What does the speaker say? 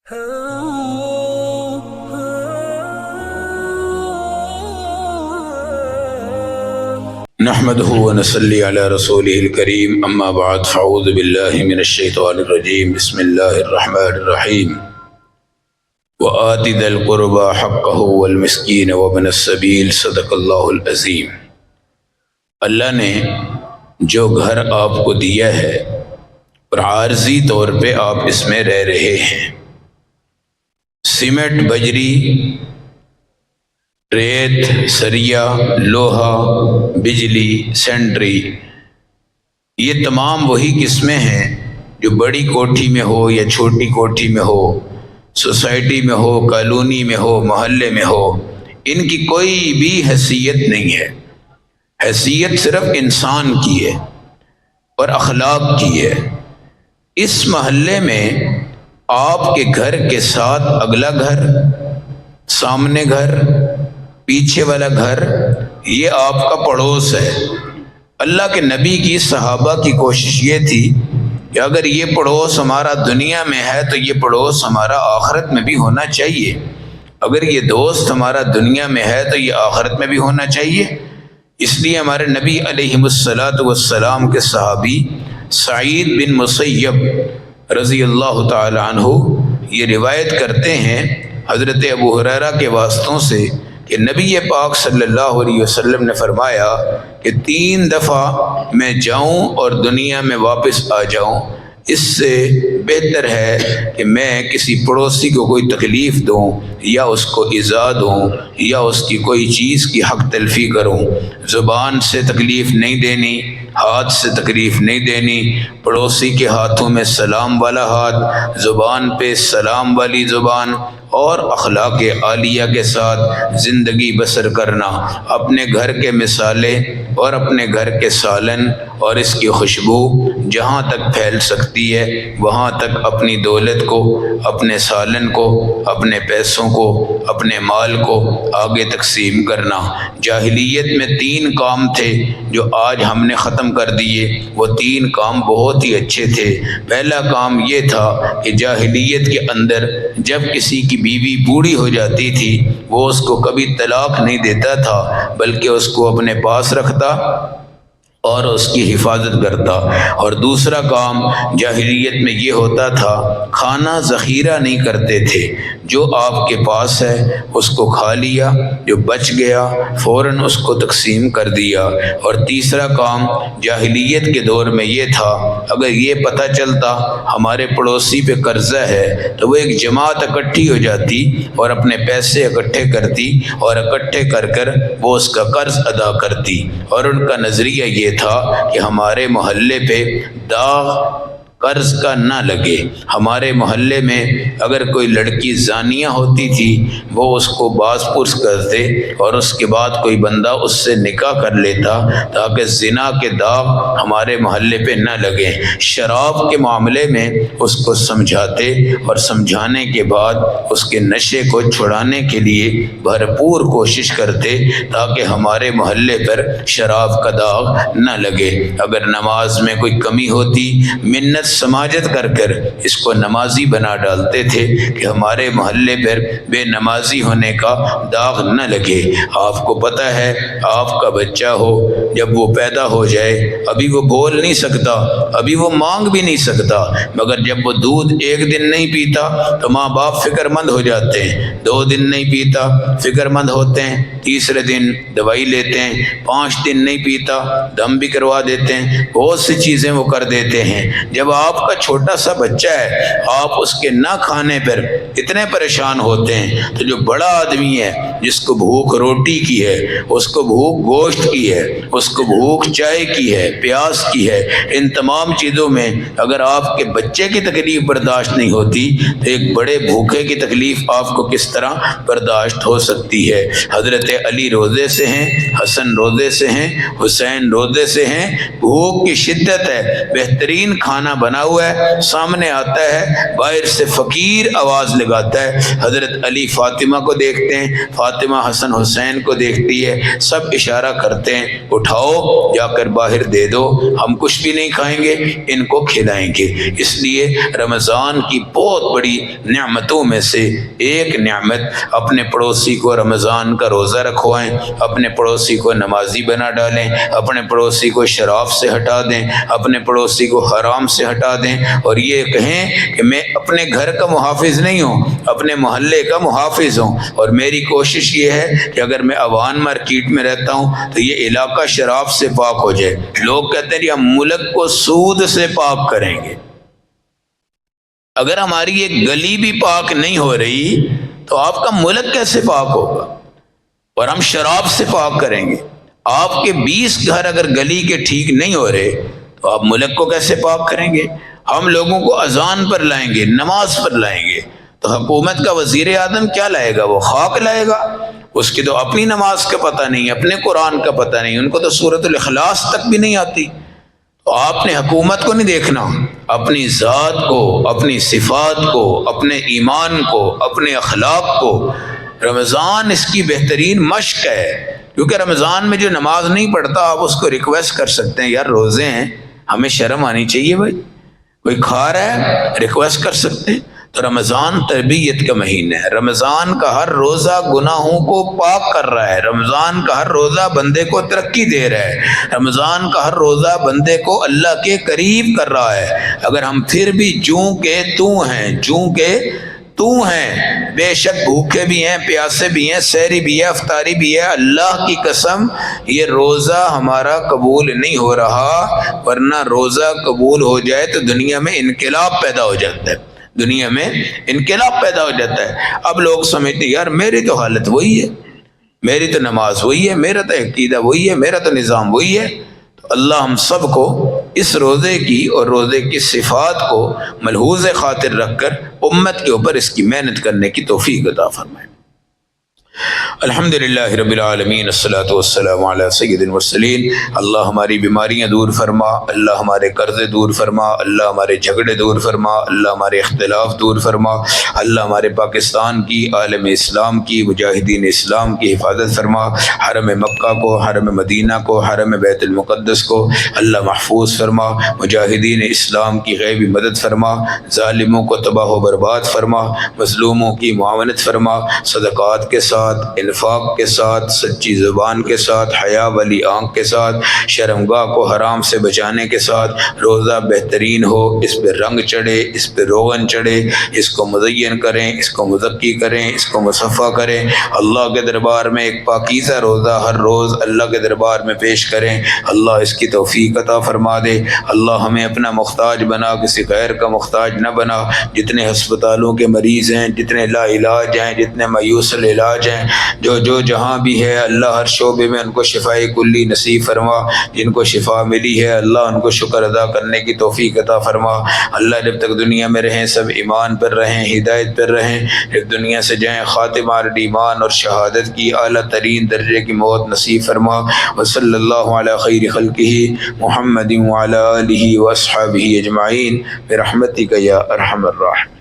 نحمده ونصلي على رسوله الكريم اما بعد فاعوذ بالله من الشيطان الرجيم بسم الله الرحمن الرحيم وآت ذا القربى حقه والمسكين وابن السبيل صدق الله العظیم۔ اللہ نے جو گھر آپ کو دیا ہے اور عارضی طور پہ آپ اس میں رہ رہے ہیں، سیمنٹ، بجری، ریت، سریا، لوہا، بجلی، سینٹری، یہ تمام وہی قسمیں ہیں جو بڑی کوٹھی میں ہو یا چھوٹی کوٹھی میں ہو، سوسائٹی میں ہو، کالونی میں ہو، محلے میں ہو، ان کی کوئی بھی حیثیت نہیں ہے۔ حیثیت صرف انسان کی ہے اور اخلاق کی ہے۔ اس محلے میں آپ کے گھر کے ساتھ اگلا گھر، سامنے گھر، پیچھے والا گھر، یہ آپ کا پڑوس ہے۔ اللہ کے نبی کی، صحابہ کی کوشش یہ تھی کہ اگر یہ پڑوس ہمارا دنیا میں ہے تو یہ پڑوس ہمارا آخرت میں بھی ہونا چاہیے۔ اگر یہ دوست ہمارا دنیا میں ہے تو یہ آخرت میں بھی ہونا چاہیے۔ اس لیے ہمارے نبی علیہ السلام کے صحابی سعید بن مسیب رضی اللہ تعالی عنہ یہ روایت کرتے ہیں حضرت ابو ہریرہ کے واسطوں سے کہ نبی پاک صلی اللہ علیہ وسلم نے فرمایا کہ 3 دفعہ میں جاؤں اور دنیا میں واپس آ جاؤں، اس سے بہتر ہے کہ میں کسی پڑوسی کو کوئی تکلیف دوں یا اس کو ایذا دوں یا اس کی کوئی چیز کی حق تلفی کروں۔ زبان سے تکلیف نہیں دینی، ہاتھ سے تکلیف نہیں دینی، پڑوسی کے ہاتھوں میں سلام والا ہاتھ، زبان پہ سلام والی زبان، اور اخلاق عالیہ کے ساتھ زندگی بسر کرنا۔ اپنے گھر کے مسالے اور اپنے گھر کے سالن اور اس کی خوشبو جہاں تک پھیل سکتی ہے وہاں تک اپنی دولت کو، اپنے سالن کو، اپنے پیسوں کو، اپنے مال کو آگے تقسیم کرنا۔ جاہلیت میں 3 کام تھے جو آج ہم نے ختم کر دیے۔ وہ 3 کام بہت ہی اچھے تھے۔ پہلا کام یہ تھا کہ جاہلیت کے اندر جب کسی کی بیوی بوڑھی ہو جاتی تھی وہ اس کو کبھی طلاق نہیں دیتا تھا بلکہ اس کو اپنے پاس رکھتا اور اس کی حفاظت کرتا۔ اور دوسرا کام جاہلیت میں یہ ہوتا تھا، کھانا ذخیرہ نہیں کرتے تھے، جو آپ کے پاس ہے اس کو کھا لیا، جو بچ گیا فوراً اس کو تقسیم کر دیا۔ اور تیسرا کام جاہلیت کے دور میں یہ تھا، اگر یہ پتہ چلتا ہمارے پڑوسی پہ قرضہ ہے تو وہ ایک جماعت اکٹھی ہو جاتی اور اپنے پیسے اکٹھے کرتی اور اکٹھے کر کر وہ اس کا قرض ادا کرتی۔ اور ان کا نظریہ یہ تھا کہ ہمارے محلے پہ داغ قرض کا نہ لگے۔ ہمارے محلے میں اگر کوئی لڑکی زانیہ ہوتی تھی وہ اس کو باز پرس کرتے اور اس کے بعد کوئی بندہ اس سے نکاح کر لیتا تاکہ زنا کے داغ ہمارے محلے پہ نہ لگے۔ شراب کے معاملے میں اس کو سمجھاتے اور سمجھانے کے بعد اس کے نشے کو چھڑانے کے لیے بھرپور کوشش کرتے تاکہ ہمارے محلے پر شراب کا داغ نہ لگے۔ اگر نماز میں کوئی کمی ہوتی منت سماجت کر کر اس کو نمازی بنا ڈالتے تھے کہ ہمارے محلے پر بے نمازی ہونے کا داغ نہ لگے۔ آپ کو پتہ ہے آپ کا بچہ ہو، جب وہ پیدا ہو جائے ابھی وہ بول نہیں سکتا، ابھی وہ مانگ بھی نہیں سکتا، مگر جب وہ دودھ 1 دن نہیں پیتا تو ماں باپ فکر مند ہو جاتے ہیں، 2 دن نہیں پیتا فکر مند ہوتے ہیں، تیسرے دن دوائی لیتے ہیں، 5 دن نہیں پیتا دم بھی کروا دیتے ہیں، بہت سی چیزیں وہ کر دیتے ہیں۔ جب آپ کا چھوٹا سا بچہ ہے آپ اس کے نہ کھانے پر اتنے پریشان ہوتے ہیں تو جو بڑا آدمی ہے جس کو بھوک روٹی کی ہے، اس کو بھوک گوشت کی ہے، اس کو بھوک چائے کی ہے، پیاس کی ہے، ان تمام چیزوں میں اگر آپ کے بچے کی تکلیف برداشت نہیں ہوتی تو ایک بڑے بھوکے کی تکلیف آپ کو کس طرح برداشت ہو سکتی ہے۔ حضرت علی روزے سے ہیں، حسن روزے سے ہیں، حسین روزے سے ہیں، بھوک کی شدت ہے، بہترین کھانا بنا ہوا ہے، سامنے آتا ہے، باہر سے فقیر آواز لگاتا ہے، حضرت علی فاطمہ کو دیکھتے ہیں، فاطمہ حسن حسین کو دیکھتی ہے، سب اشارہ کرتے ہیں اٹھاؤ جا کر باہر دے دو، ہم کچھ بھی نہیں کھائیں گے، ان کو کھلائیں گے۔ اس لیے رمضان کی بہت بڑی نعمتوں میں سے ایک نعمت اپنے پڑوسی کو رمضان کا روزہ رکھوائیں، اپنے پڑوسی کو نمازی بنا ڈالیں، اپنے پڑوسی کو شراب سے ہٹا دیں، اپنے پڑوسی کو حرام سے ہٹا دیں، اور یہ کہیں کہ میں اپنے گھر کا محافظ نہیں ہوں، اپنے محلے کا محافظ ہوں، اور میری کوشش یہ ہے کہ اگر میں اوان مارکیٹ میں رہتا ہوں تو یہ علاقہ شراب سے پاک ہو جائے۔ لوگ کہتے ہیں ہم ملک کو سود سے پاک کریں گے۔ اگر ہماری ایک گلی بھی پاک نہیں ہو رہی تو آپ کا ملک کیسے پاک ہوگا؟ اور ہم شراب سے پاک کریں گے۔ آپ کے 20 گھر اگر گلی کے ٹھیک نہیں ہو رہے تو آپ ملک کو کیسے پاک کریں گے؟ ہم لوگوں کو اذان پر لائیں گے، نماز پر لائیں گے، تو حکومت کا وزیر اعظم کیا لائے گا؟ وہ خاک لائے گا۔ اس کی تو اپنی نماز کا پتہ نہیں، اپنے قرآن کا پتہ نہیں، ان کو تو سورۃ الاخلاص تک بھی نہیں آتی۔ تو آپ نے حکومت کو نہیں دیکھنا، اپنی ذات کو، اپنی صفات کو، اپنے ایمان کو، اپنے اخلاق کو۔ رمضان اس کی بہترین مشق ہے، کیونکہ رمضان میں جو نماز نہیں پڑھتا آپ اس کو ریکویسٹ کر سکتے ہیں، یار روزے ہیں، ہمیں شرم آنی چاہیے بھائی، کوئی کھا رہا ہے ریکویسٹ کر سکتے ہیں۔ تو رمضان تربیت کا مہینہ ہے، رمضان کا ہر روزہ گناہوں کو پاک کر رہا ہے، رمضان کا ہر روزہ بندے کو ترقی دے رہا ہے، رمضان کا ہر روزہ بندے کو اللہ کے قریب کر رہا ہے۔ اگر ہم پھر بھی جوں کہ تو ہیں، بے شک بھوکے بھی ہیں، پیاسے بھی ہیں، سحری بھی ہے، افطاری بھی ہے، اللہ کی قسم یہ روزہ ہمارا قبول نہیں ہو رہا، ورنہ روزہ قبول ہو جائے تو دنیا میں انقلاب پیدا ہو جاتا ہے، دنیا میں انقلاب پیدا ہو جاتا ہے۔ اب لوگ سمجھتے ہیں یار میری تو حالت وہی ہے، میری تو نماز وہی ہے، میرا تو عقیدہ وہی ہے، میرا تو نظام وہی ہے۔ تو اللہ ہم سب کو اس روزے کی اور روزے کی صفات کو ملحوظ خاطر رکھ کر امت کے اوپر اس کی محنت کرنے کی توفیق عطا فرمائے۔ الحمدللہ رب العالمین، الصلاۃ والسلام علی سید المرسلین۔ اللہ ہماری بیماریاں دور فرما، اللہ ہمارے قرضے دور فرما، اللہ ہمارے جھگڑے دور فرما، اللہ ہمارے اختلاف دور فرما، اللہ ہمارے پاکستان کی، عالم اسلام کی، مجاہدین اسلام کی حفاظت فرما، حرم مکہ کو، حرم مدینہ کو، حرم بیت المقدس کو اللہ محفوظ فرما، مجاہدین اسلام کی غیبی مدد فرما، ظالموں کو تباہ و برباد فرما، مظلوموں کی معاونت فرما، صدقات کے ساتھ، انفاق کے ساتھ، سچی زبان کے ساتھ، حیا والی آنکھ کے ساتھ، شرمگاہ کو حرام سے بچانے کے ساتھ روزہ بہترین ہو، اس پہ رنگ چڑھے، اس پہ روغن چڑھے، اس کو مزین کریں، اس کو مزکی کریں، اس کو مصفح کریں، اللہ کے دربار میں ایک پاکیزہ روزہ ہر روز اللہ کے دربار میں پیش کریں۔ اللہ اس کی توفیق عطا فرما دے، اللہ ہمیں اپنا محتاج بنا، کسی غیر کا محتاج نہ بنا۔ جتنے ہسپتالوں کے مریض ہیں، جتنے لا علاج ہیں، جتنے مایوس العلاج ہیں، جو جہاں بھی ہے اللہ ہر شعبے میں ان کو شفاء کلی نصیب فرما، جن کو شفا ملی ہے اللہ ان کو شکر ادا کرنے کی توفیق عطا فرما۔ اللہ جب تک دنیا میں رہیں سب ایمان پر رہیں، ہدایت پر رہیں، جب دنیا سے جائیں خاتمہ ایمان اور شہادت کی اعلیٰ ترین درجے کی موت نصیب فرما۔ وصلی اللہ علی خیر خلقہ محمد وعلی آلہ واصحابہ اجمعین برحمتک یا ارحم الراحمین۔